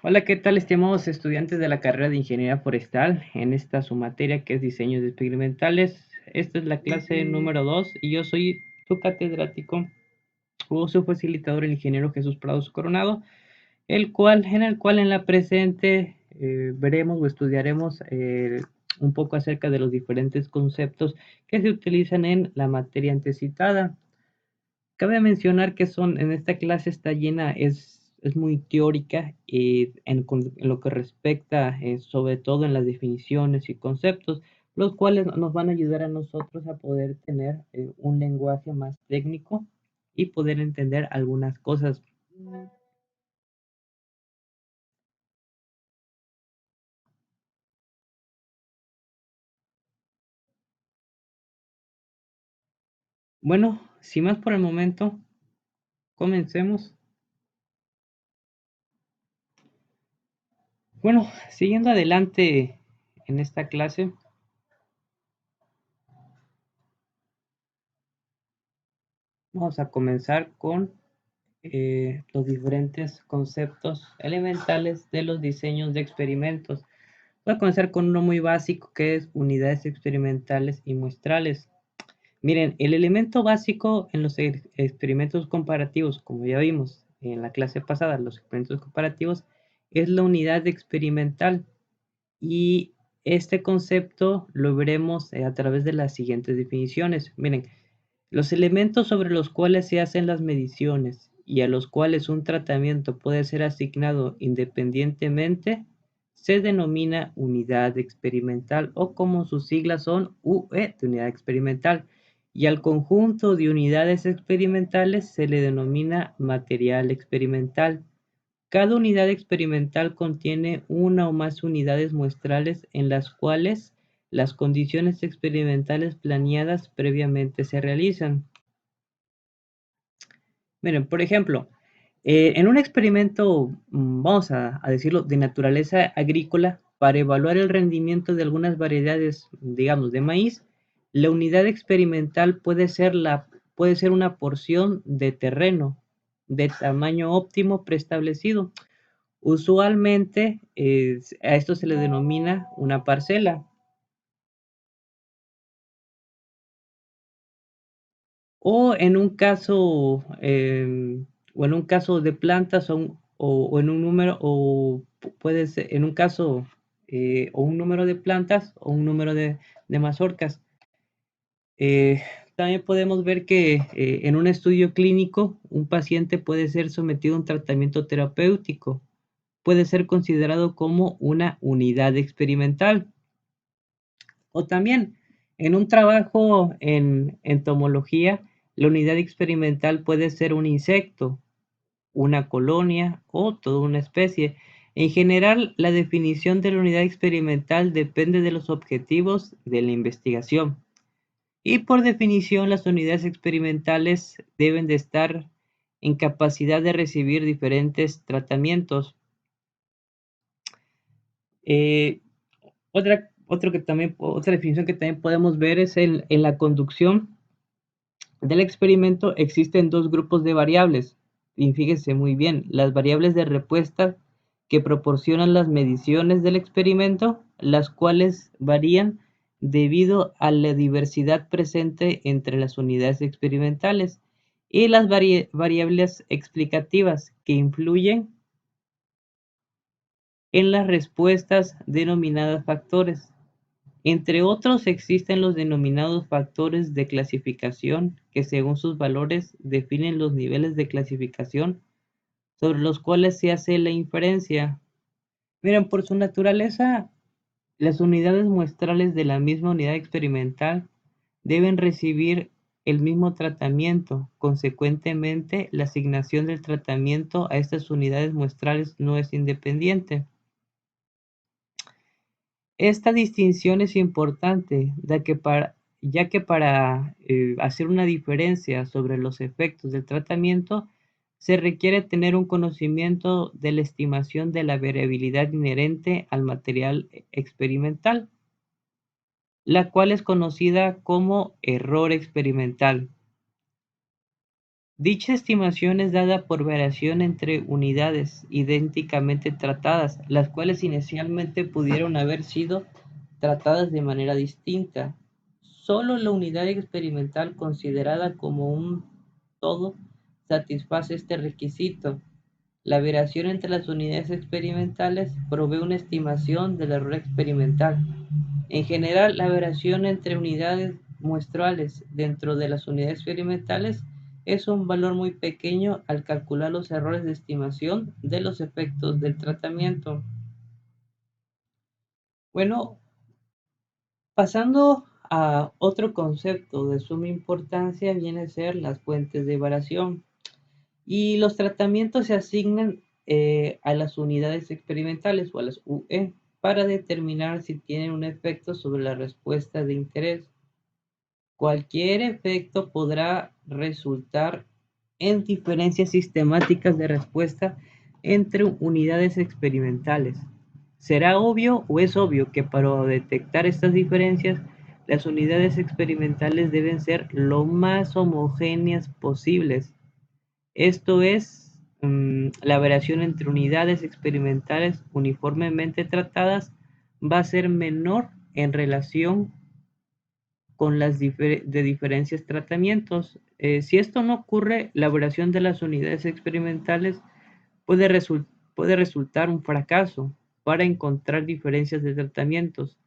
Hola, ¿qué tal, estimados estudiantes de la carrera de Ingeniería Forestal? En esta su materia que es diseños experimentales. Esta es la clase número 2 y yo soy su catedrático o su facilitador, el ingeniero Jesús Prados Coronado, en el cual en la presente veremos o estudiaremos un poco acerca de los diferentes conceptos que se utilizan en la materia antecitada. Cabe mencionar que en esta clase está llena, es muy teórica en lo que respecta, sobre todo en las definiciones y conceptos, los cuales nos van a ayudar a nosotros a poder tener un lenguaje más técnico y poder entender algunas cosas. Bueno, sin más por el momento, comencemos. Bueno, siguiendo adelante en esta clase, vamos a comenzar con los diferentes conceptos elementales de los diseños de experimentos. Voy a comenzar con uno muy básico que es unidades experimentales y muestrales. Miren, el elemento básico en los experimentos comparativos, como ya vimos en la clase pasada, los experimentos comparativos, es la unidad experimental. Y este concepto lo veremos a través de las siguientes definiciones. Miren, los elementos sobre los cuales se hacen las mediciones y a los cuales un tratamiento puede ser asignado independientemente se denomina unidad experimental o como sus siglas son UE de unidad experimental, y al conjunto de unidades experimentales se le denomina material experimental. Cada unidad experimental contiene una o más unidades muestrales en las cuales las condiciones experimentales planeadas previamente se realizan. Miren, por ejemplo, en un experimento, vamos a decirlo, de naturaleza agrícola, para evaluar el rendimiento de algunas variedades, digamos, de maíz, la unidad experimental puede ser una porción de terreno de tamaño óptimo preestablecido. Usualmente a esto se le denomina una parcela. O en un caso, o en un caso de plantas o en un número, o puede ser en un caso, o un número de plantas o un número de mazorcas. Eh, También podemos ver que en un estudio clínico, un paciente puede ser sometido a un tratamiento terapéutico. Puede ser considerado como una unidad experimental. O también en un trabajo en entomología, la unidad experimental puede ser un insecto, una colonia o toda una especie. En general, la definición de la unidad experimental depende de los objetivos de la investigación. Y por definición, las unidades experimentales deben de estar en capacidad de recibir diferentes tratamientos. Eh, otra definición que también podemos ver es en la conducción del experimento existen dos grupos de variables. Y fíjense muy bien, las variables de respuesta que proporcionan las mediciones del experimento, las cuales varían debido a la diversidad presente entre las unidades experimentales, y las variables explicativas que influyen en las respuestas denominadas factores. Entre otros existen los denominados factores de clasificación, que según sus valores definen los niveles de clasificación sobre los cuales se hace la inferencia. Miren, por su naturaleza, las unidades muestrales de la misma unidad experimental deben recibir el mismo tratamiento. Consecuentemente, la asignación del tratamiento a estas unidades muestrales no es independiente. Esta distinción es importante, ya que para hacer una diferencia sobre los efectos del tratamiento, se requiere tener un conocimiento de la estimación de la variabilidad inherente al material experimental, la cual es conocida como error experimental. Dicha estimación es dada por variación entre unidades idénticamente tratadas, las cuales inicialmente pudieron haber sido tratadas de manera distinta. Solo la unidad experimental considerada como un todo satisface este requisito. La variación entre las unidades experimentales provee una estimación del error experimental. En general, la variación entre unidades muestrales dentro de las unidades experimentales es un valor muy pequeño al calcular los errores de estimación de los efectos del tratamiento. Bueno, pasando a otro concepto de suma importancia viene a ser las fuentes de variación. Y los tratamientos se asignan a las unidades experimentales o a las UE para determinar si tienen un efecto sobre la respuesta de interés. Cualquier efecto podrá resultar en diferencias sistemáticas de respuesta entre unidades experimentales. Será obvio o es obvio que para detectar estas diferencias, las unidades experimentales deben ser lo más homogéneas posibles. Esto es, la variación entre unidades experimentales uniformemente tratadas va a ser menor en relación con las de diferencias tratamientos. Si esto no ocurre, la variación de las unidades experimentales puede, puede resultar un fracaso para encontrar diferencias de tratamientos,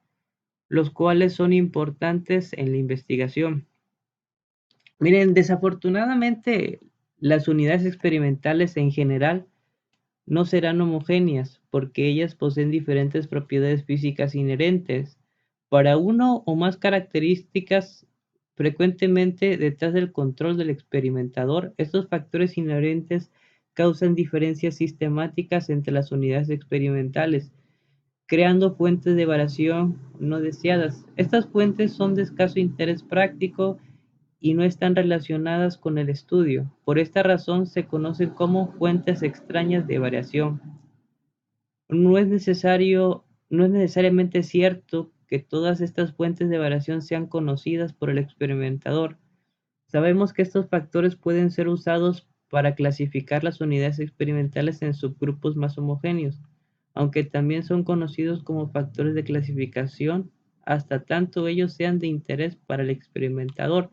los cuales son importantes en la investigación. Miren, desafortunadamente, las unidades experimentales en general no serán homogéneas porque ellas poseen diferentes propiedades físicas inherentes. Para uno o más características, frecuentemente detrás del control del experimentador, estos factores inherentes causan diferencias sistemáticas entre las unidades experimentales, creando fuentes de variación no deseadas. Estas fuentes son de escaso interés práctico y no están relacionadas con el estudio. Por esta razón se conocen como fuentes extrañas de variación. No es necesariamente cierto que todas estas fuentes de variación sean conocidas por el experimentador. Sabemos que estos factores pueden ser usados para clasificar las unidades experimentales en subgrupos más homogéneos, aunque también son conocidos como factores de clasificación hasta tanto ellos sean de interés para el experimentador.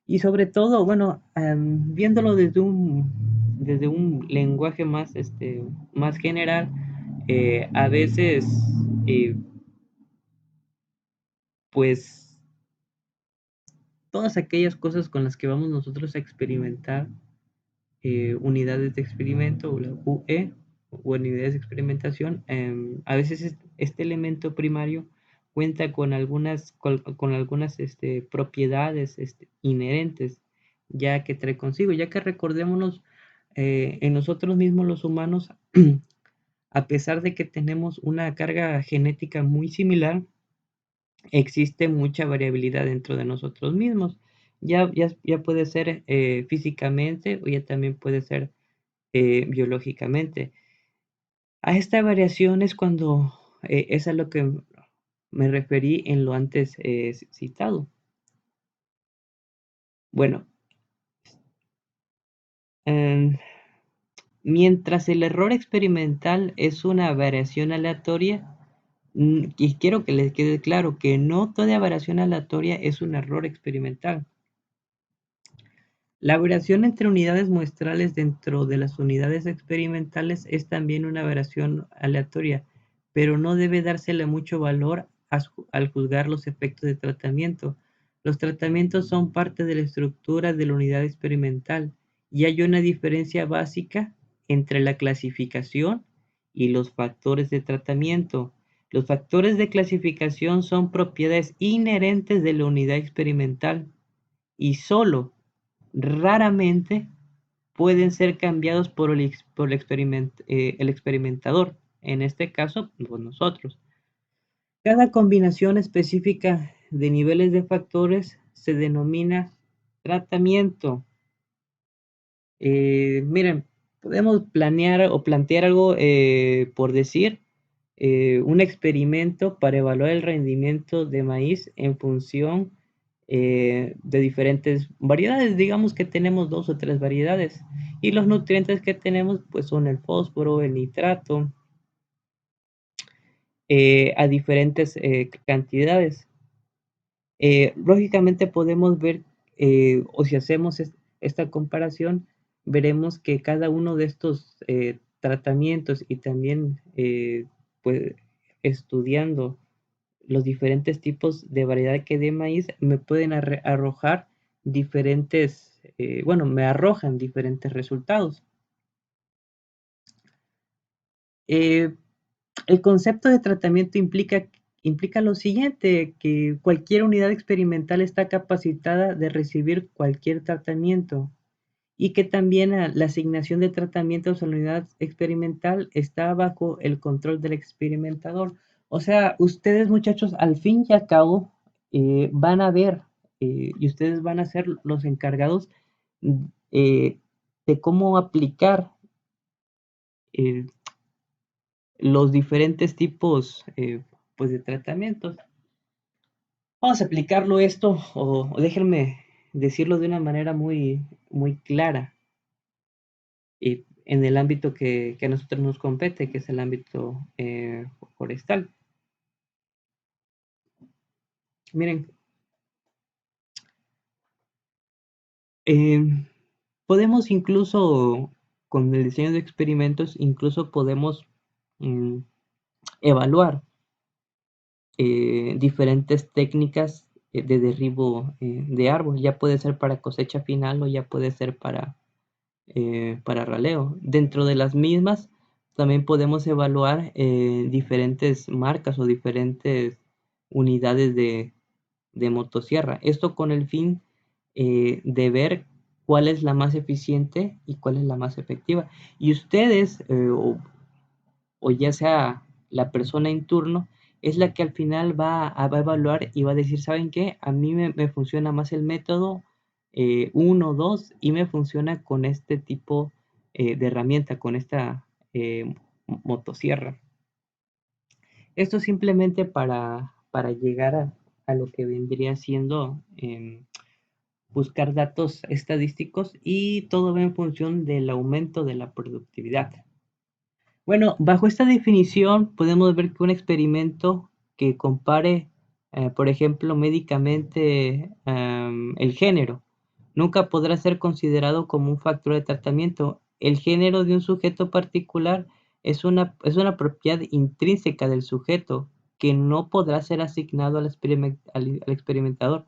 Y sobre todo, bueno, viéndolo desde un lenguaje más, más general, a veces, eh, pues, todas aquellas cosas con las que vamos nosotros a experimentar, unidades de experimento o la UE, o unidades de experimentación, a veces este elemento primario cuenta con algunas propiedades inherentes ya que trae consigo, ya que recordémonos, en nosotros mismos los humanos, a pesar de que tenemos una carga genética muy similar, existe mucha variabilidad dentro de nosotros mismos. Ya puede ser físicamente o ya también puede ser biológicamente. A esta variación es cuando es a lo que me referí en lo antes citado. Bueno, em, mientras el error experimental es una variación aleatoria, y quiero que les quede claro que no toda variación aleatoria es un error experimental. La variación entre unidades muestrales dentro de las unidades experimentales es también una variación aleatoria, pero no debe dársele mucho valor al juzgar los efectos de tratamiento. Los tratamientos son parte de la estructura de la unidad experimental y hay una diferencia básica entre la clasificación y los factores de tratamiento. Los factores de clasificación son propiedades inherentes de la unidad experimental y solo raramente pueden ser cambiados por el experimentador, en este caso, pues nosotros. Cada combinación específica de niveles de factores se denomina tratamiento. Miren, podemos planear o plantear algo por decir, un experimento para evaluar el rendimiento de maíz en función de diferentes variedades. Digamos que tenemos 2 o 3 variedades. Y los nutrientes que tenemos pues son el fósforo, el nitrato, a diferentes cantidades. Lógicamente podemos ver, o si hacemos esta comparación, veremos que cada uno de estos tratamientos y también pues estudiando los diferentes tipos de variedad que de maíz me pueden arrojar diferentes, bueno, me arrojan diferentes resultados. Eh, el concepto de tratamiento implica lo siguiente, que cualquier unidad experimental está capacitada de recibir cualquier tratamiento y que también la asignación de tratamientos a la unidad experimental está bajo el control del experimentador. O sea, ustedes muchachos, al fin y al cabo, van a ver y ustedes van a ser los encargados eh, de cómo aplicar eh, los diferentes tipos pues de tratamientos. Vamos a aplicarlo esto, o déjenme decirlo de una manera muy clara, en el ámbito que a nosotros nos compete, que es el ámbito forestal. Miren, eh, podemos incluso, con el diseño de experimentos, incluso podemos mm, evaluar diferentes técnicas de derribo de árbol. Ya puede ser para cosecha final o ya puede ser para raleo. Dentro de las mismas también podemos evaluar diferentes marcas o diferentes unidades de motosierra. Esto con el fin de ver cuál es la más eficiente y cuál es la más efectiva. Y ustedes, o ya sea la persona en turno, es la que al final va a evaluar y va a decir, ¿saben qué? A mí me funciona más el método 1, 2 y me funciona con este tipo de herramienta, con esta motosierra. Esto simplemente para llegar a lo que vendría siendo buscar datos estadísticos y todo va en función del aumento de la productividad. Bueno, bajo esta definición podemos ver que un experimento que compare, por ejemplo, médicamente el género, nunca podrá ser considerado como un factor de tratamiento. El género de un sujeto particular es una propiedad intrínseca del sujeto que no podrá ser asignado al experimentador.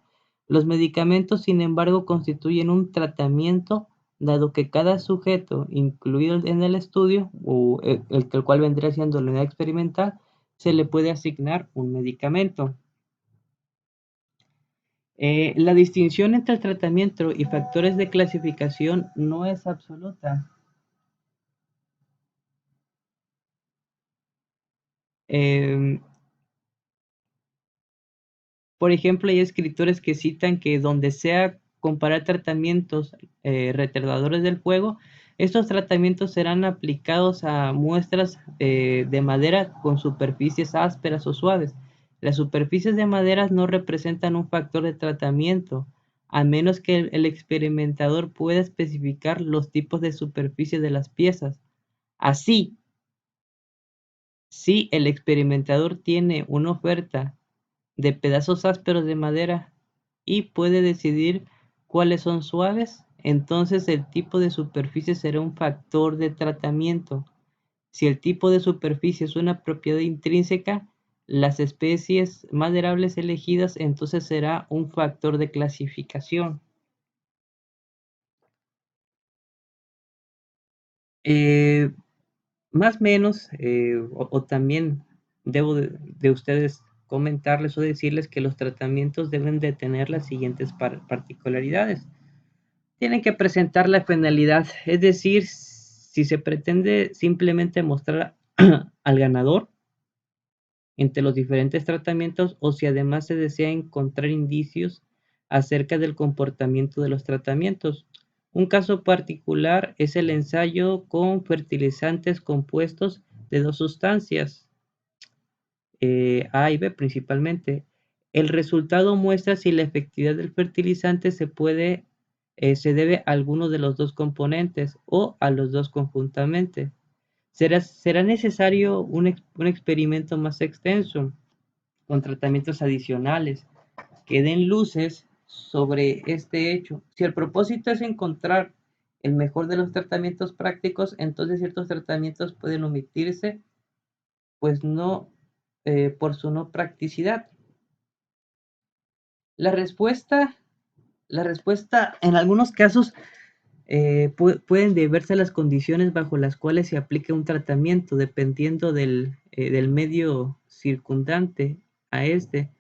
Los medicamentos, sin embargo, constituyen un tratamiento dado que cada sujeto incluido en el estudio, o el cual vendría siendo la unidad experimental, se le puede asignar un medicamento. La distinción entre el tratamiento y factores de clasificación no es absoluta. Eh, Por ejemplo, hay escritores que citan que donde sea comparar tratamientos retardadores del fuego, estos tratamientos serán aplicados a muestras de madera con superficies ásperas o suaves. Las superficies de madera no representan un factor de tratamiento, a menos que el experimentador pueda especificar los tipos de superficie de las piezas. Así, si el experimentador tiene una oferta de pedazos ásperos de madera y puede decidir cuáles son suaves, entonces el tipo de superficie será un factor de tratamiento. Si el tipo de superficie es una propiedad intrínseca, las especies maderables elegidas entonces será un factor de clasificación. Eh, Más o menos, o también debo de ustedes comentarles o decirles que los tratamientos deben de tener las siguientes particularidades. Tienen que presentar la penalidad, es decir, si se pretende simplemente mostrar al ganador entre los diferentes tratamientos o si además se desea encontrar indicios acerca del comportamiento de los tratamientos. Un caso particular es el ensayo con fertilizantes compuestos de dos sustancias, A y B principalmente. El resultado muestra si la efectividad del fertilizante se debe a alguno de los dos componentes o a los dos conjuntamente. Será necesario un experimento más extenso con tratamientos adicionales que den luces sobre este hecho. Si el propósito es encontrar el mejor de los tratamientos prácticos, entonces ciertos tratamientos pueden omitirse, pues no por su no practicidad. La respuesta, la respuesta en algunos casos pueden deberse a las condiciones bajo las cuales se aplica un tratamiento, dependiendo del medio circundante a este.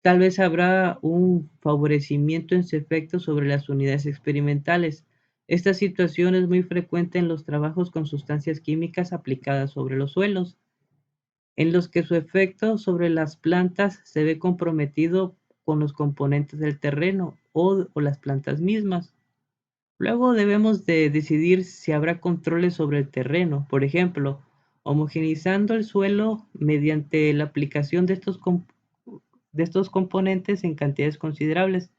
Tal vez habrá un favorecimiento en su efecto sobre las unidades experimentales. Esta situación es muy frecuente en los trabajos con sustancias químicas aplicadas sobre los suelos, en los que su efecto sobre las plantas se ve comprometido con los componentes del terreno o las plantas mismas. Luego debemos de decidir si habrá controles sobre el terreno, por ejemplo, homogeneizando el suelo mediante la aplicación de estos componentes en cantidades considerables.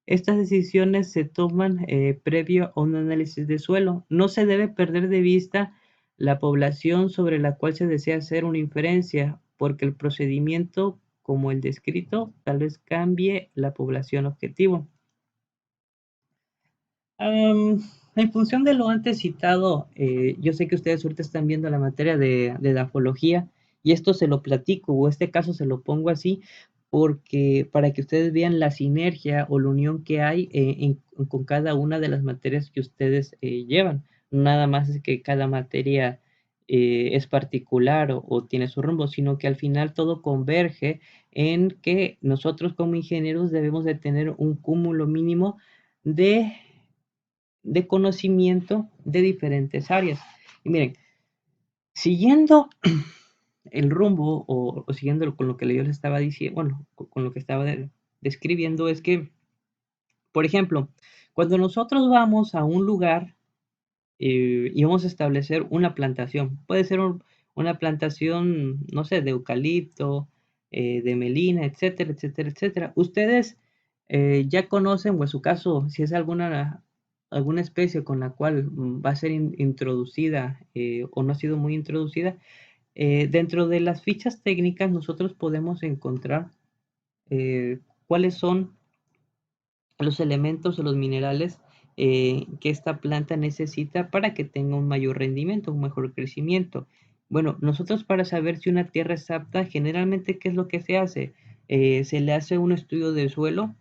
Estas decisiones se toman previo a un análisis de suelo. No se debe perder de vista la población sobre la cual se desea hacer una inferencia, porque el procedimiento, como el descrito, tal vez cambie la población objetivo. Am, en función de lo antes citado, yo sé que ustedes ahorita están viendo la materia de dafología y esto se lo platico o este caso se lo pongo así porque para que ustedes vean la sinergia o la unión que hay con cada una de las materias que ustedes llevan. Nada más es que cada materia es particular o tiene su rumbo, sino que al final todo converge en que nosotros como ingenieros debemos de tener un cúmulo mínimo de conocimiento de diferentes áreas. Y miren, siguiendo el rumbo o siguiendo con lo que yo les estaba diciendo, bueno, con lo que estaba describiendo, es que, por ejemplo, cuando nosotros vamos a un lugar y vamos a establecer una plantación, puede ser una plantación, no sé, de eucalipto, de melina, etcétera, etcétera, etcétera. Ustedes ya conocen, o en su caso, si es alguna especie con la cual va a ser introducida o no ha sido muy introducida, dentro de las fichas técnicas nosotros podemos encontrar cuáles son los elementos o los minerales que esta planta necesita para que tenga un mayor rendimiento, un mejor crecimiento. Bueno, nosotros para saber si una tierra es apta, generalmente, ¿qué es lo que se hace? Se le hace un estudio del suelo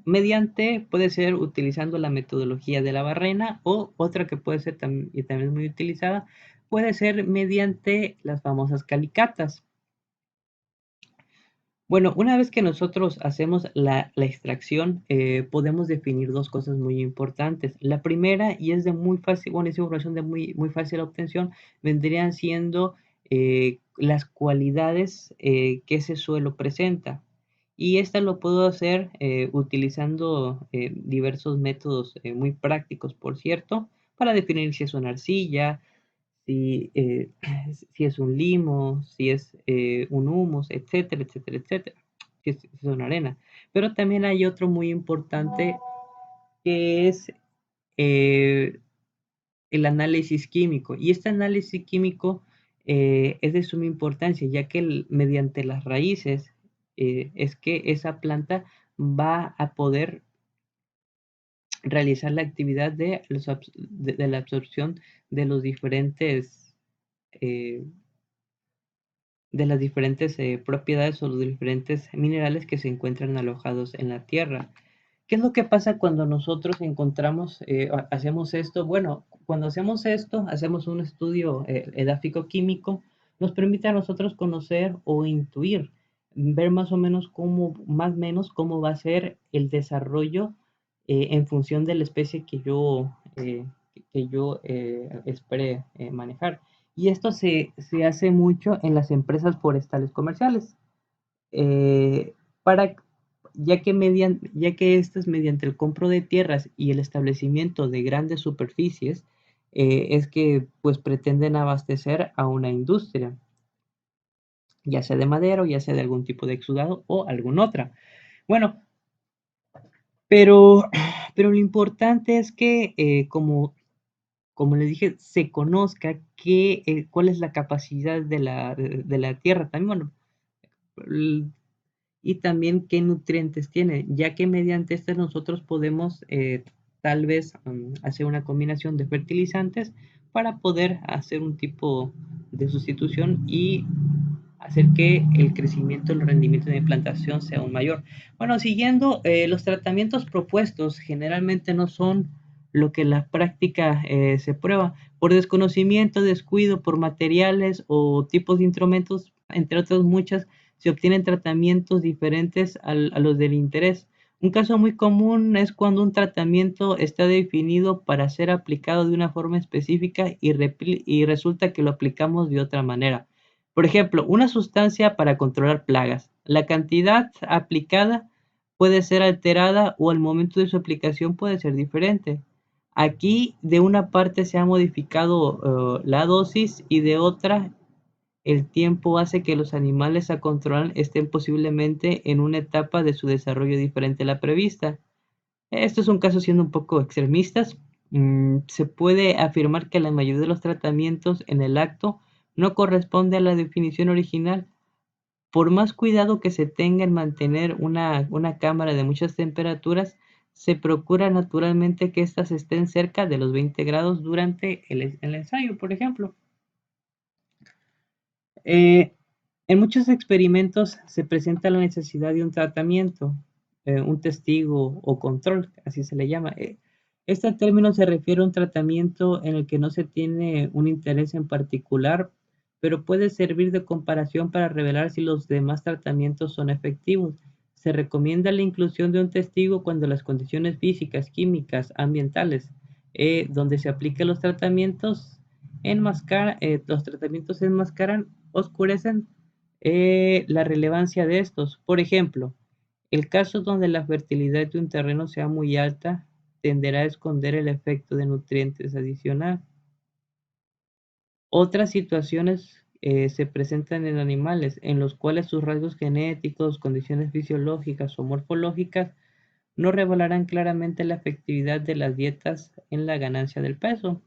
puede ser utilizando la metodología de la barrena o otra que puede ser y también muy utilizada, puede ser mediante las famosas calicatas. Bueno, una vez que nosotros hacemos la extracción, podemos definir dos cosas muy importantes. La primera, y es de muy fácil, bueno, es información de muy fácil obtención, vendrían siendo las cualidades que ese suelo presenta. Y esta lo puedo hacer utilizando diversos métodos muy prácticos, por cierto, para definir si es una arcilla, si, si es un limo, si es un humus, etcétera, etcétera, etcétera, si es una arena. Pero también hay otro muy importante que es eh, el análisis químico. Y este análisis químico es de suma importancia, ya que mediante las raíces es que esa planta va a poder realizar la actividad de la absorción de los diferentes eh, de las diferentes propiedades o los diferentes minerales que se encuentran alojados en la tierra. ¿Qué es lo que pasa cuando nosotros hacemos esto? Bueno, cuando hacemos esto, hacemos un estudio edáfico químico, nos permite a nosotros conocer o intuir, ver más o menos cómo va a ser el desarrollo en función de la especie que yo espere manejar. Y esto se hace mucho en las empresas forestales comerciales, eh, para, ya que estas mediante el compro de tierras y el establecimiento de grandes superficies, es que pues pretenden abastecer a una industria. ya sea de madera o ya sea de algún tipo de exudado o alguna otra. Bueno, pero, pero lo importante es que, como les dije, se conozca cuál es la capacidad de la tierra. También, bueno, y también qué nutrientes tiene, ya que mediante este nosotros podemos tal vez hacer una combinación de fertilizantes para poder hacer un tipo de sustitución y hacer que el crecimiento, el rendimiento de la plantación sea aún mayor. Bueno, siguiendo, los tratamientos propuestos generalmente no son lo que la práctica se prueba por desconocimiento, descuido, por materiales o tipos de instrumentos, entre otras muchas, se obtienen tratamientos diferentes a los del interés. Un caso muy común es cuando un tratamiento está definido para ser aplicado de una forma específica y resulta que lo aplicamos de otra manera. Por ejemplo, una sustancia para controlar plagas. La cantidad aplicada puede ser alterada o el momento de su aplicación puede ser diferente. Aquí de una parte se ha modificado la dosis y de otra el tiempo hace que los animales a controlar estén posiblemente en una etapa de su desarrollo diferente a la prevista. Esto es un caso siendo un poco extremistas. Se puede afirmar que la mayoría de los tratamientos en el acto no corresponde a la definición original. Por más cuidado que se tenga en mantener una cámara de muchas temperaturas, se procura naturalmente que éstas estén cerca de los 20 grados durante el ensayo, por ejemplo. Eh, en muchos experimentos se presenta la necesidad de un tratamiento, un testigo o control, así se le llama. Este término se refiere a un tratamiento en el que no se tiene un interés en particular, pero puede servir de comparación para revelar si los demás tratamientos son efectivos. Se recomienda la inclusión de un testigo cuando las condiciones físicas, químicas, ambientales, donde se apliquen los tratamientos enmascaran, oscurecen la relevancia de estos. Por ejemplo, el caso donde la fertilidad de un terreno sea muy alta tenderá a esconder el efecto de nutrientes adicional. Otras situaciones se presentan en animales en los cuales sus rasgos genéticos, condiciones fisiológicas o morfológicas no revelarán claramente la efectividad de las dietas en la ganancia del peso.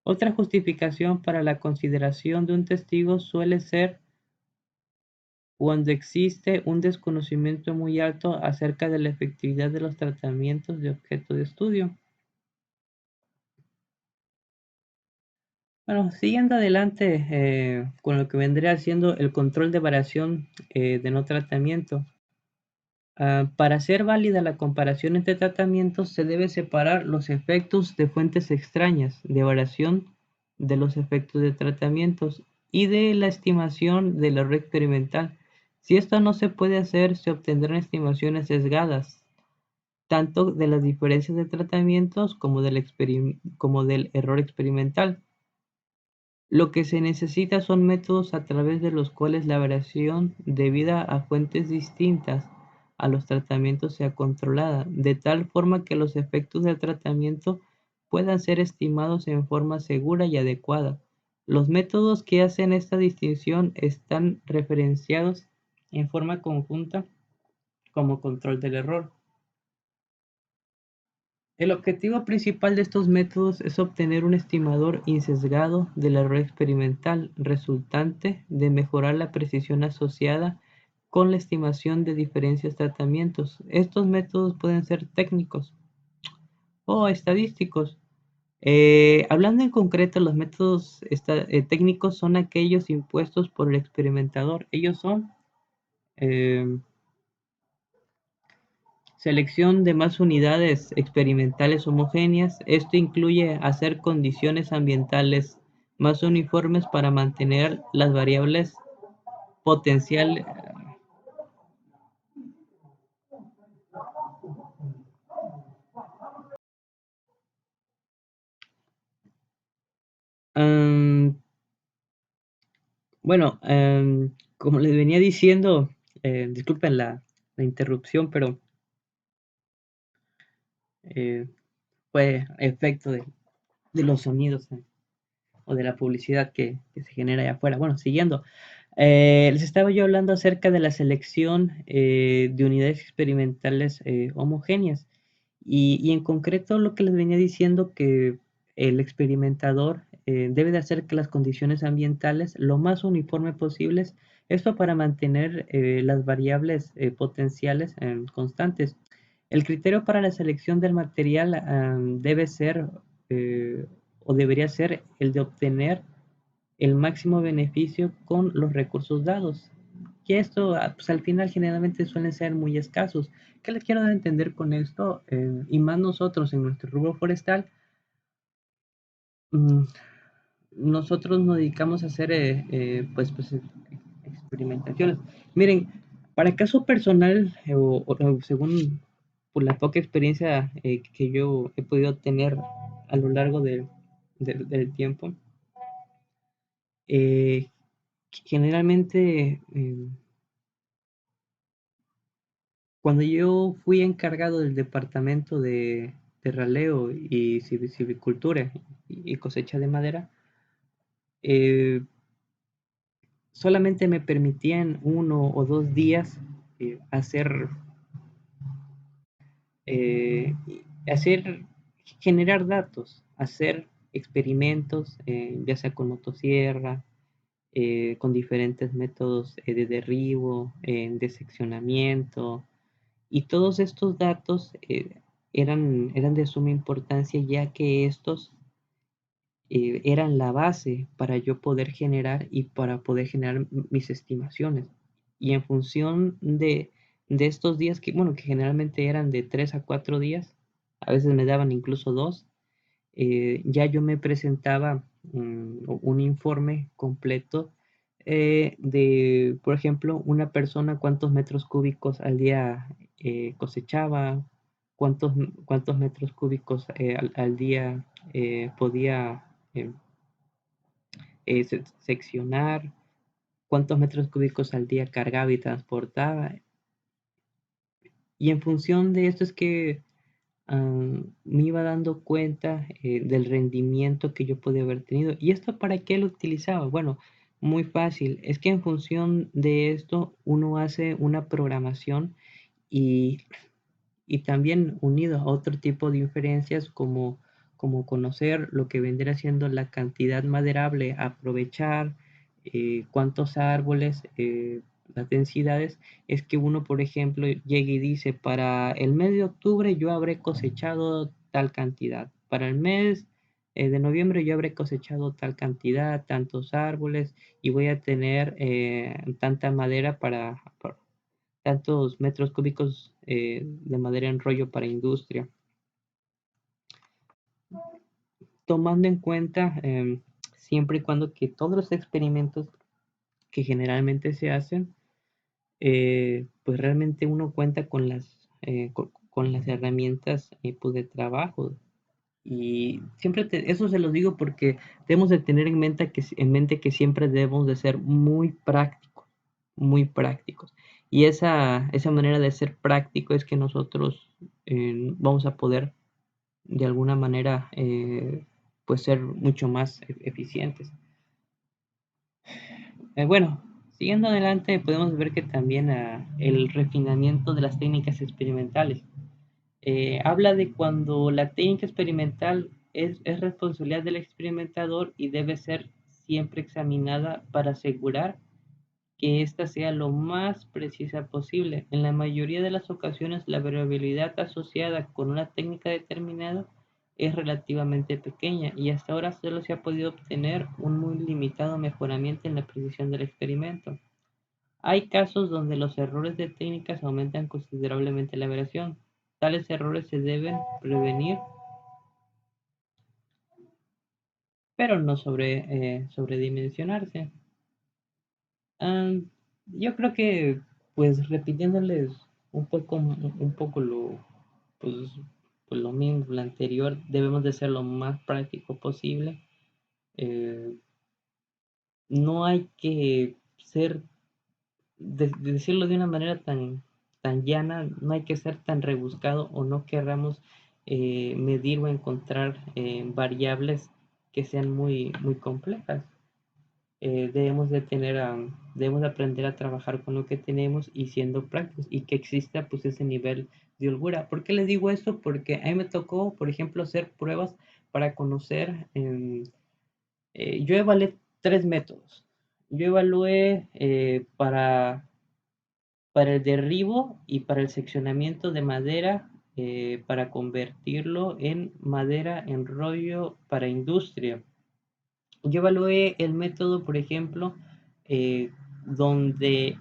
Otra justificación para la consideración de un testigo suele ser cuando existe un desconocimiento muy alto acerca de la efectividad de los tratamientos de objeto de estudio. Bueno, siguiendo adelante con lo que vendría siendo el control de variación de no tratamiento. Para ser válida la comparación entre tratamientos se debe separar los efectos de fuentes extrañas de variación de los efectos de tratamientos y de la estimación del error experimental. Si esto no se puede hacer, se obtendrán estimaciones sesgadas, tanto de las diferencias de tratamientos como del error experimental. Lo que se necesita son métodos a través de los cuales la variación debida a fuentes distintas a los tratamientos sea controlada, de tal forma que los efectos del tratamiento puedan ser estimados en forma segura y adecuada. Los métodos que hacen esta distinción están referenciados en forma conjunta como control del error. El objetivo principal de estos métodos es obtener un estimador insesgado del error experimental resultante de mejorar la precisión asociada con la estimación de diferencias tratamientos. Estos métodos pueden ser técnicos o estadísticos. Hablando en concreto, los métodos técnicos son aquellos impuestos por el experimentador. Ellos son eh, selección de más unidades experimentales homogéneas. Esto incluye hacer condiciones ambientales más uniformes para mantener las variables potencial. Am, bueno, como les venía diciendo, disculpen la interrupción, pero eh, fue efecto de los sonidos o de la publicidad que se genera allá afuera. Bueno, siguiendo. Les estaba yo hablando acerca de la selección de unidades experimentales homogéneas y en concreto lo que les venía diciendo que el experimentador debe de hacer que las condiciones ambientales lo más uniforme posibles, esto para mantener las variables potenciales constantes. El criterio para la selección del material debe ser eh, o debería ser el de obtener el máximo beneficio con los recursos dados. Que esto, pues al final generalmente suelen ser muy escasos. ¿Qué les quiero dar a entender con esto? Y más nosotros en nuestro rubro forestal, mm, nosotros nos dedicamos a hacer pues, experimentaciones. Miren, para caso personal, o según por la poca experiencia que yo he podido tener a lo largo del tiempo, eh, generalmente cuando yo fui encargado del departamento de raleo y silvicultura y cosecha de madera, eh, solamente me permitían 1 o 2 días hacer, eh, hacer, generar datos, hacer experimentos, ya sea con motosierra, con diferentes métodos de derribo, de seccionamiento. Y todos estos datos eran de suma importancia ya que estos eran la base para yo poder generar y para poder generar mis estimaciones. Y en función de estos días, que bueno, que generalmente eran de 3 a 4 días, a veces me daban incluso 2, ya yo me presentaba un informe completo por ejemplo, una persona cuántos metros cúbicos al día cosechaba, cuántos, cuántos metros cúbicos al día podía eh, seccionar, cuántos metros cúbicos al día cargaba y transportaba. Y en función de esto es que me iba dando cuenta del rendimiento que yo podía haber tenido. ¿Y esto para qué lo utilizaba? Bueno, muy fácil. Es que en función de esto uno hace una programación y, y también unido a otro tipo de inferencias como conocer lo que vendría siendo la cantidad maderable, aprovechar cuántos árboles, las densidades, es que uno, por ejemplo, llegue y dice, para el mes de octubre yo habré cosechado tal cantidad, para el mes de noviembre yo habré cosechado tal cantidad, tantos árboles y voy a tener tanta madera para tantos metros cúbicos de madera en rollo para industria, tomando en cuenta siempre y cuando que todos los experimentos que generalmente se hacen, pues realmente uno cuenta con las herramientas pues de trabajo. Y siempre eso se lo digo porque debemos de tener en mente que siempre debemos de ser muy prácticos, muy prácticos. Y esa manera de ser práctico es que nosotros vamos a poder de alguna manera pues ser mucho más eficientes. Bueno, siguiendo adelante podemos ver que también el refinamiento de las técnicas experimentales. Habla de cuando la técnica experimental es responsabilidad del experimentador y debe ser siempre examinada para asegurar que ésta sea lo más precisa posible. En la mayoría de las ocasiones, la variabilidad asociada con una técnica determinada es relativamente pequeña y hasta ahora solo se ha podido obtener un muy limitado mejoramiento en la precisión del experimento. Hay casos donde los errores de técnicas aumentan considerablemente la variación. Tales errores se deben prevenir, pero no sobredimensionarse. Am, yo creo que, pues repitiéndoles un poco pues, pues lo mismo, lo anterior, debemos de ser lo más práctico posible. Eh, no hay que ser, de decirlo de una manera tan llana, no hay que ser tan rebuscado o no querramos medir o encontrar variables que sean muy complejas. debemos de aprender a trabajar con lo que tenemos y siendo prácticos y que exista pues ese nivel de holgura. ¿Por qué les digo esto? Porque a mí me tocó, por ejemplo, hacer pruebas para conocer, yo evalué tres métodos. Yo evalué para el derribo y para el seccionamiento de madera, para convertirlo en madera en rollo para industria. Yo evalué el método, por ejemplo, donde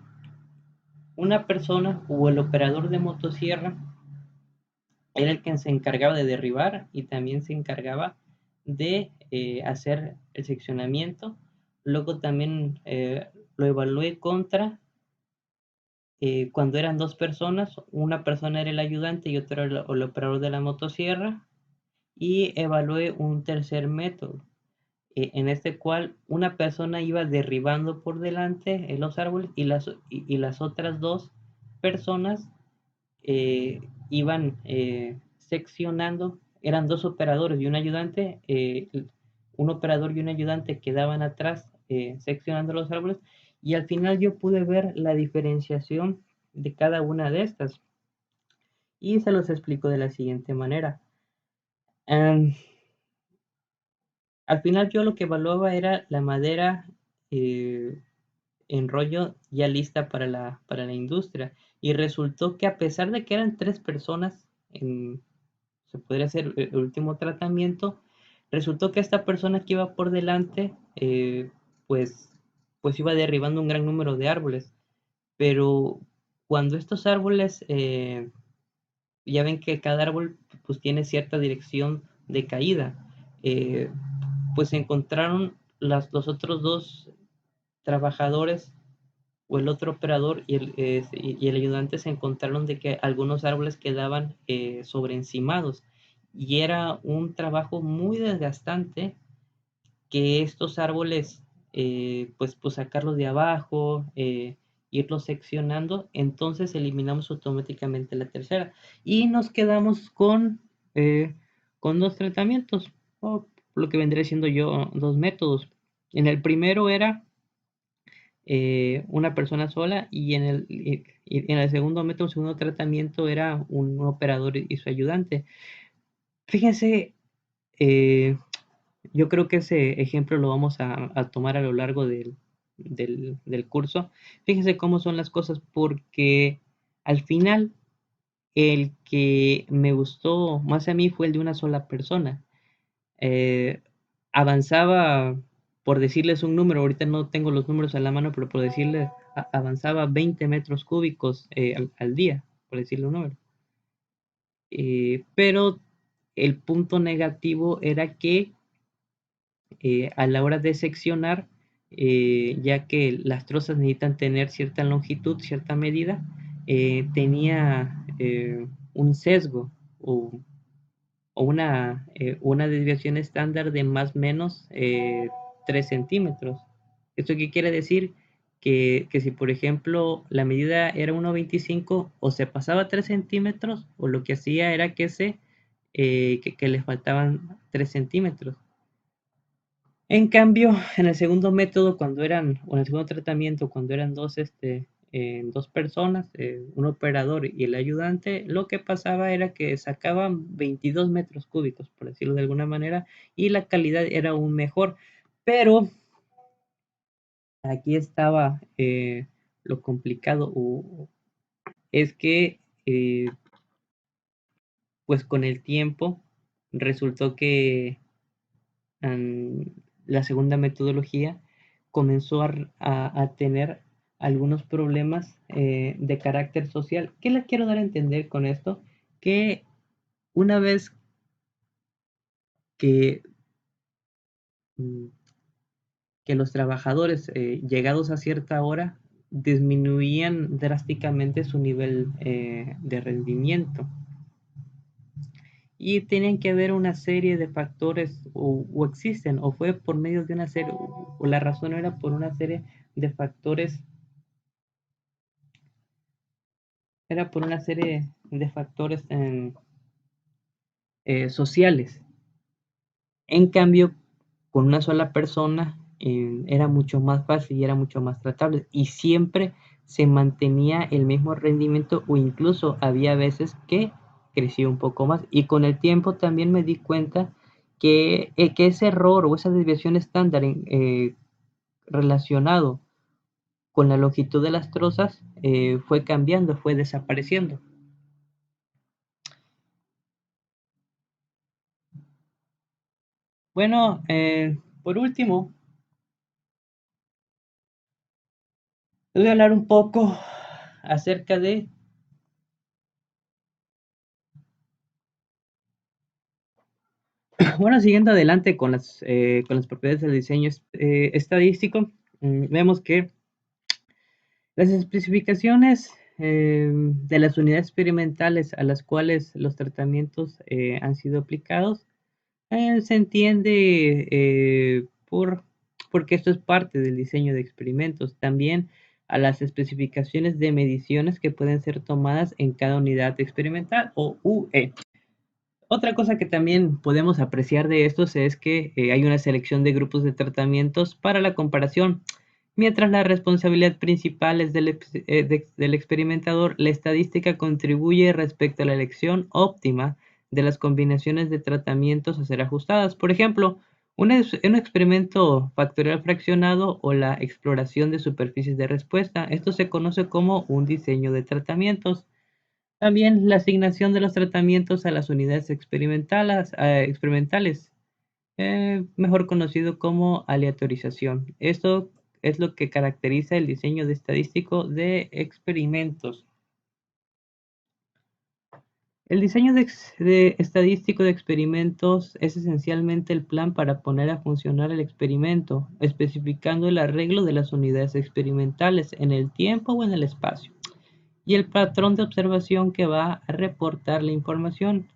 una persona o el operador de motosierra era el que se encargaba de derribar y también se encargaba de hacer el seccionamiento. Luego también lo evalué contra cuando eran dos personas, una persona era el ayudante y otro era el operador de la motosierra, y evalué un tercer método, en este cual una persona iba derribando por delante los árboles y las otras dos personas iban seccionando, eran dos operadores y un ayudante, un operador y un ayudante quedaban atrás seccionando los árboles, y al final yo pude ver la diferenciación de cada una de estas y se los explico de la siguiente manera. Um, Al final yo lo que evaluaba era la madera eh, en rollo ya lista para la industria, y resultó que a pesar de que eran tres personas se podría hacer el último tratamiento, resultó que esta persona que iba por delante, pues, pues iba derribando un gran número de árboles, pero cuando estos árboles, ya ven que cada árbol pues tiene cierta dirección de caída, eh, pues se encontraron los otros dos trabajadores o el otro operador y el ayudante se encontraron de que algunos árboles quedaban sobreencimados, y era un trabajo muy desgastante que estos árboles, pues sacarlos de abajo, irlos seccionando. Entonces eliminamos automáticamente la tercera y nos quedamos con dos tratamientos, o lo que vendría siendo yo dos métodos. En el primero era una persona sola, y en el segundo método, segundo tratamiento, era un operador y su ayudante. Fíjense, eh, yo creo que ese ejemplo lo vamos a tomar a lo largo del curso. Fíjense cómo son las cosas, porque al final el que me gustó más a mí fue el de una sola persona. Eh, Avanzaba, por decirles un número, ahorita no tengo los números a la mano, pero por decirles, avanzaba 20 metros cúbicos al día, por decirle un número. Pero el punto negativo era que a la hora de seccionar, ya que las trozas necesitan tener cierta longitud, cierta medida, tenía un sesgo o, una desviación estándar de más o menos 3 centímetros. ¿Esto qué quiere decir? Que si, por ejemplo, la medida era 1,25, o se pasaba 3 centímetros, o lo que hacía era que le faltaban 3 centímetros. En cambio, en el segundo método, o en el segundo tratamiento, cuando eran dos personas, un operador y el ayudante, lo que pasaba era que sacaban 22 metros cúbicos, por decirlo de alguna manera, y la calidad era aún mejor. Pero aquí estaba lo complicado, es que pues con el tiempo resultó que la segunda metodología comenzó a tener algunos problemas de carácter social. ¿Qué les quiero dar a entender con esto? Que una vez que, mm, que los trabajadores llegados a cierta hora disminuían drásticamente su nivel de rendimiento, y tenían que haber una serie de factores, o existen, o fue por medio de una serie, o la razón era por una serie de factores, era por una serie de factores sociales. En cambio, con una sola persona era mucho más fácil y era mucho más tratable y siempre se mantenía el mismo rendimiento o incluso había veces que crecía un poco más y con el tiempo también me di cuenta que ese error o esa desviación estándar relacionado con la longitud de las trozas fue cambiando, fue desapareciendo. Bueno, por último, les voy a hablar un poco acerca de, bueno, siguiendo adelante con las propiedades del diseño estadístico, vemos que las especificaciones de las unidades experimentales a las cuales los tratamientos han sido aplicados se entiende porque esto es parte del diseño de experimentos. También a las especificaciones de mediciones que pueden ser tomadas en cada unidad experimental o UE. Otra cosa que también podemos apreciar de estos es que hay una selección de grupos de tratamientos para la comparación. Mientras la responsabilidad principal es del experimentador, la estadística contribuye respecto a la elección óptima de las combinaciones de tratamientos a ser ajustadas. Por ejemplo, un experimento factorial fraccionado o la exploración de superficies de respuesta. Esto se conoce como un diseño de tratamientos. También la asignación de los tratamientos a las unidades experimentales, mejor conocido como aleatorización. Esto es lo que caracteriza el diseño de estadístico de experimentos. El diseño de estadístico de experimentos es esencialmente el plan para poner a funcionar el experimento, especificando el arreglo de las unidades experimentales en el tiempo o en el espacio, y el patrón de observación que va a reportar la información.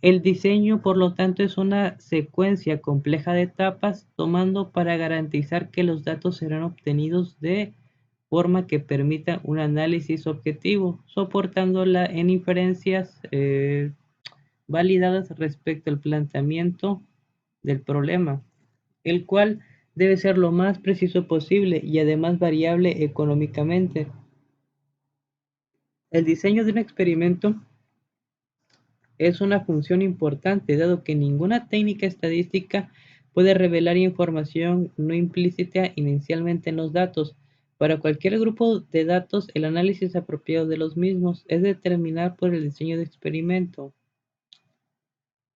El diseño, por lo tanto, es una secuencia compleja de etapas, tomando para garantizar que los datos serán obtenidos de forma que permita un análisis objetivo, soportándola en inferencias validadas respecto al planteamiento del problema, el cual debe ser lo más preciso posible y además variable económicamente. El diseño de un experimento es una función importante, dado que ninguna técnica estadística puede revelar información no implícita inicialmente en los datos. Para cualquier grupo de datos, el análisis apropiado de los mismos es determinado por el diseño de experimento.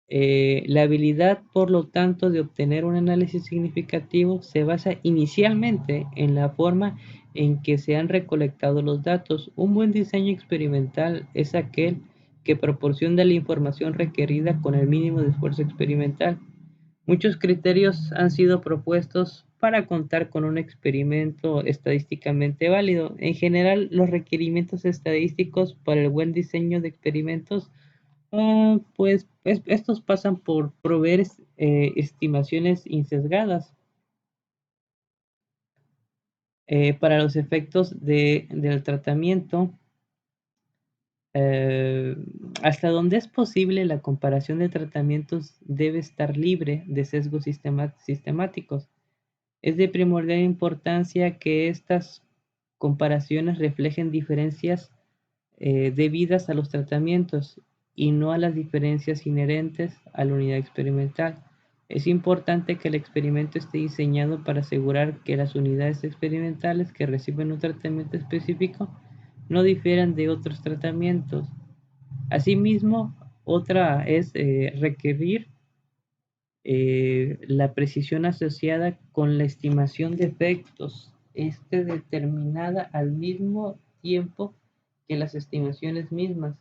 La habilidad, por lo tanto, de obtener un análisis significativo se basa inicialmente en la forma en que se han recolectado los datos. Un buen diseño experimental es aquel que proporciona la información requerida con el mínimo de esfuerzo experimental. Muchos criterios han sido propuestos para contar con un experimento estadísticamente válido. En general, los requerimientos estadísticos para el buen diseño de experimentos pues estos pasan por proveer estimaciones insesgadas para los efectos del tratamiento. eh, Hasta donde es posible, la comparación de tratamientos debe estar libre de sesgos sistemáticos. Es de primordial importancia que estas comparaciones reflejen diferencias debidas a los tratamientos y no a las diferencias inherentes a la unidad experimental. Es importante que el experimento esté diseñado para asegurar que las unidades experimentales que reciben un tratamiento específico no difieran de otros tratamientos. Asimismo, otra es requerir la precisión asociada con la estimación de efectos, determinada al mismo tiempo que las estimaciones mismas.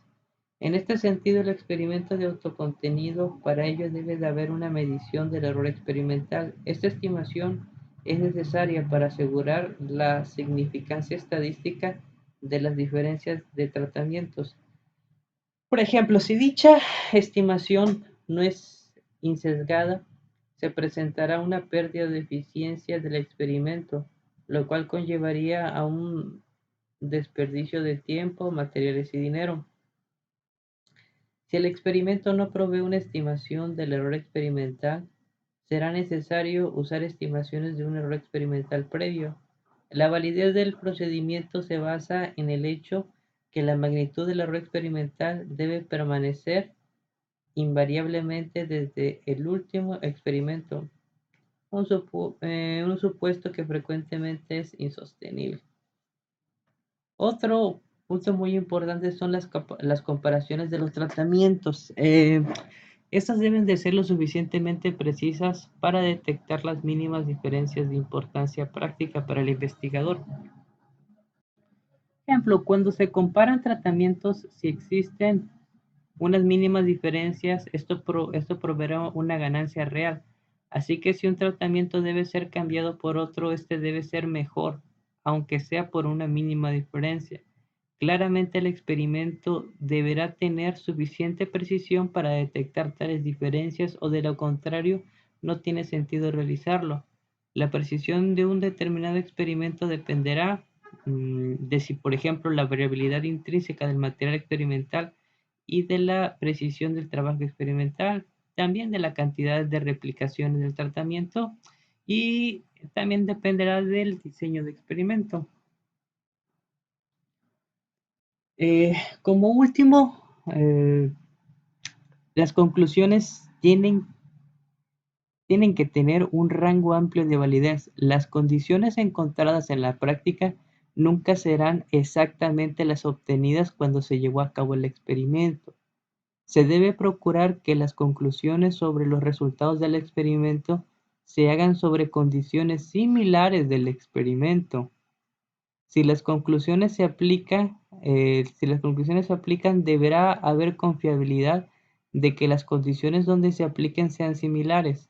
En este sentido, el experimento de autocontenido, para ello debe de haber una medición del error experimental. Esta estimación es necesaria para asegurar la significancia estadística de las diferencias de tratamientos. Por ejemplo, si dicha estimación no es insesgada, se presentará una pérdida de eficiencia del experimento, lo cual conllevaría a un desperdicio de tiempo, materiales y dinero. Si el experimento no provee una estimación del error experimental, será necesario usar estimaciones de un error experimental previo. La validez del procedimiento se basa en el hecho que la magnitud del error experimental debe permanecer invariablemente desde el último experimento, un supuesto que frecuentemente es insostenible. Otro punto muy importante son las comparaciones de los tratamientos. Estas deben de ser lo suficientemente precisas para detectar las mínimas diferencias de importancia práctica para el investigador. Por ejemplo, cuando se comparan tratamientos, si existen unas mínimas diferencias, esto proveerá una ganancia real. Así que si un tratamiento debe ser cambiado por otro, este debe ser mejor, aunque sea por una mínima diferencia. Claramente el experimento deberá tener suficiente precisión para detectar tales diferencias o de lo contrario no tiene sentido realizarlo. La precisión de un determinado experimento dependerá de si, por ejemplo, la variabilidad intrínseca del material experimental y de la precisión del trabajo experimental, también de la cantidad de replicaciones del tratamiento y también dependerá del diseño de experimento. Como último, las conclusiones tienen que tener un rango amplio de validez. Las condiciones encontradas en la práctica nunca serán exactamente las obtenidas cuando se llevó a cabo el experimento. Se debe procurar que las conclusiones sobre los resultados del experimento se hagan sobre condiciones similares del experimento. Si las conclusiones se aplican, deberá haber confiabilidad de que las condiciones donde se apliquen sean similares.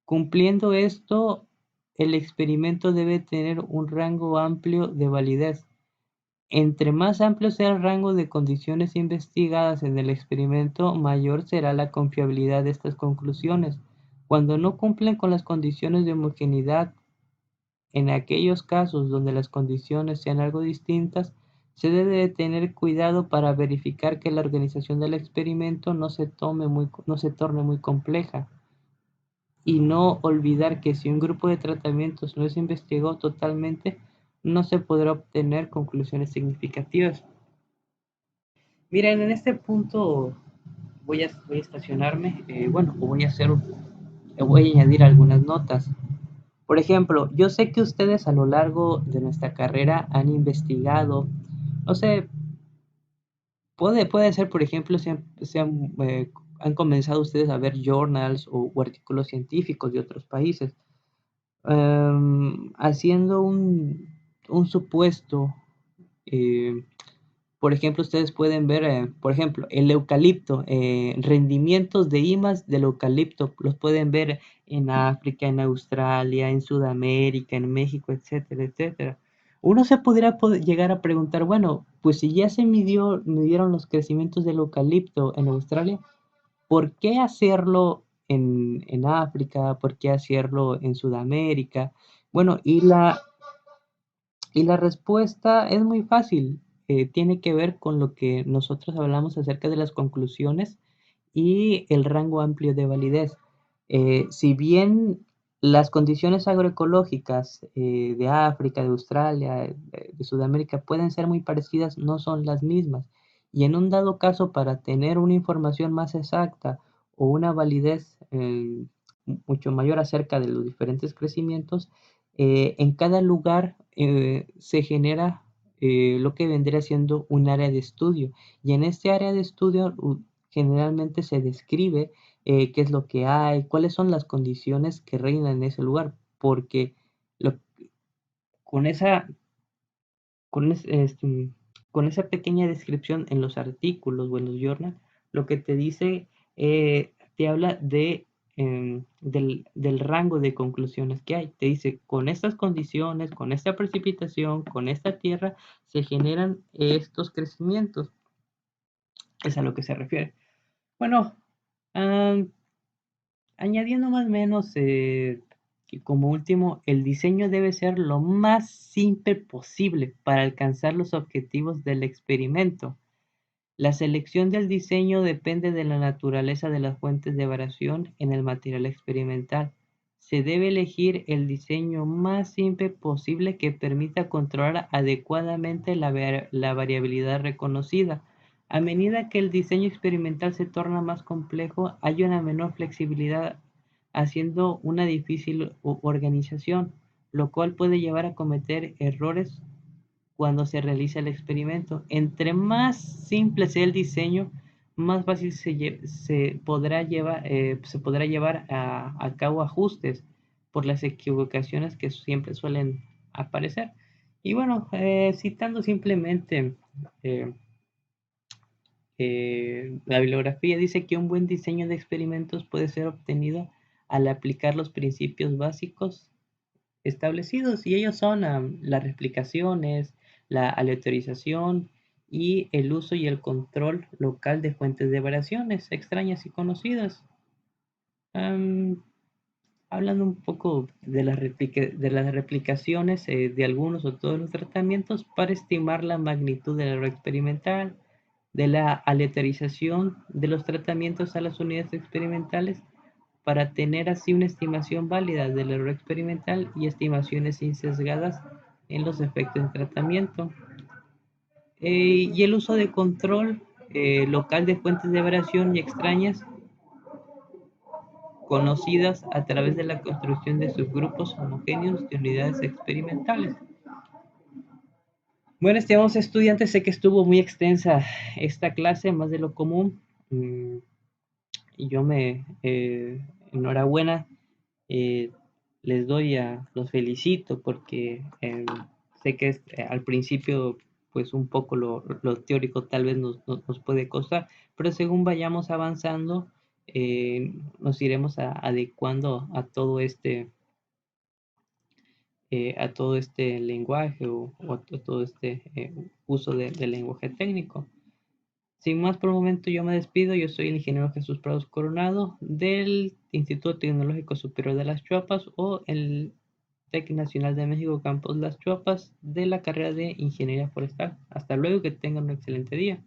Cumpliendo esto, el experimento debe tener un rango amplio de validez. Entre más amplio sea el rango de condiciones investigadas en el experimento, mayor será la confiabilidad de estas conclusiones. Cuando no cumplen con las condiciones de homogeneidad, en aquellos casos donde las condiciones sean algo distintas, se debe de tener cuidado para verificar que la organización del experimento no se torne muy compleja y no olvidar que si un grupo de tratamientos no se investigó totalmente, no se podrá obtener conclusiones significativas. Miren, en este punto voy a estacionarme, voy a añadir algunas notas. Por ejemplo, yo sé que ustedes a lo largo de nuestra carrera han investigado, no sé, puede ser, por ejemplo, han comenzado ustedes a ver journals o artículos científicos de otros países, haciendo un supuesto. eh, por ejemplo, ustedes pueden ver, por ejemplo, el eucalipto, rendimientos de IMAX del eucalipto, los pueden ver en África, en Australia, en Sudamérica, en México, etcétera, etcétera. Uno se podría llegar a preguntar, bueno, pues si ya midieron los crecimientos del eucalipto en Australia, ¿por qué hacerlo en África? ¿Por qué hacerlo en Sudamérica? Bueno, y la respuesta es muy fácil. Tiene que ver con lo que nosotros hablamos acerca de las conclusiones y el rango amplio de validez. Si bien las condiciones agroecológicas de África, de Australia, de Sudamérica pueden ser muy parecidas, no son las mismas. Y en un dado caso, para tener una información más exacta o una validez mucho mayor acerca de los diferentes crecimientos, en cada lugar se genera lo que vendría siendo un área de estudio. Y en este área de estudio generalmente se describe qué es lo que hay, cuáles son las condiciones que reinan en ese lugar, porque lo- con esa, con, es- este, con esa pequeña descripción en los artículos o en los journals, lo que te dice, te habla del rango de conclusiones que hay. Te dice, con estas condiciones, con esta precipitación, con esta tierra, se generan estos crecimientos. Es a lo que se refiere. Bueno, ah, añadiendo más o menos, que como último, el diseño debe ser lo más simple posible para alcanzar los objetivos del experimento. La selección del diseño depende de la naturaleza de las fuentes de variación en el material experimental. se debe elegir el diseño más simple posible que permita controlar adecuadamente la variabilidad reconocida. A medida que el diseño experimental se torna más complejo, hay una menor flexibilidad, haciendo una difícil organización, lo cual puede llevar a cometer errores cuando se realiza el experimento. Entre más simple sea el diseño, más fácil se podrá llevar a cabo ajustes por las equivocaciones que siempre suelen aparecer. Y bueno, citando simplemente eh, la bibliografía, dice que un buen diseño de experimentos puede ser obtenido al aplicar los principios básicos establecidos, y ellos son las replicaciones, la aleatorización y el uso y el control local de fuentes de variaciones extrañas y conocidas. Am, Hablando un poco de de las replicaciones de algunos o todos los tratamientos para estimar la magnitud del error experimental, de la aleatorización de los tratamientos a las unidades experimentales, para tener así una estimación válida del error experimental y estimaciones insesgadas en los efectos de tratamiento. Y el uso de control local de fuentes de variación y extrañas conocidas a través de la construcción de subgrupos homogéneos de unidades experimentales. Bueno, estimados estudiantes, sé que estuvo muy extensa esta clase, más de lo común. Y yo enhorabuena, eh, los felicito porque sé que al principio pues un poco lo teórico tal vez nos puede costar, pero según vayamos avanzando, nos iremos adecuando a todo este lenguaje o a todo este uso del lenguaje técnico. Sin más por el momento, yo me despido. Yo soy el ingeniero Jesús Prados Coronado del Instituto Tecnológico Superior de Las Chuapas o el TEC Nacional de México Campus Las Chuapas de la carrera de Ingeniería Forestal. Hasta luego, que tengan un excelente día.